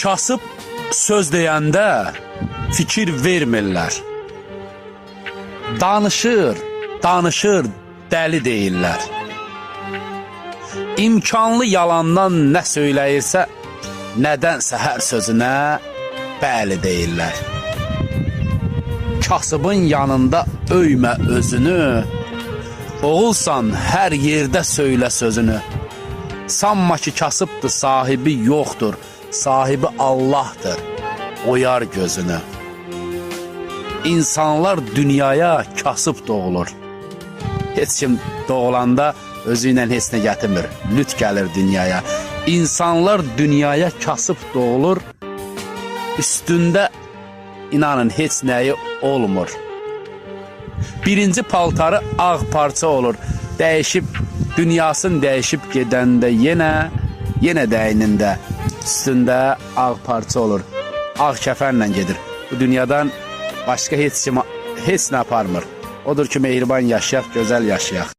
Kasıb söz deyəndə fikir vermirlər. Danışır, dəli deyirlər. İmkanlı yalandan nə söyləyirsə, nədənsə hər sözünə bəli deyirlər. Kasıbın yanında öymə özünü, oğulsan hər yerdə söylə sözünü. Sanma ki kasıbdır, sahibi yoxdur, sahibi Allah'tır, oyar gözünü. İnsanlar dünyaya kasıb doğulur. Heç kim doğulanda özü ilə heç nə gətirmir, lüt gəlir dünyaya. İnsanlar dünyaya kasıb doğulur, üstündə inanın heç nəyi olmur. Birinci paltarı ağ parça olur, dəyişib, dünyasını dəyişib gedəndə yenə dəynində, üstündə ağ parça olur, ağ kəfənlə gedir. Bu dünyadan başqa heç nə aparmır. Odur ki, mehriban yaşayaq, gözəl yaşayaq.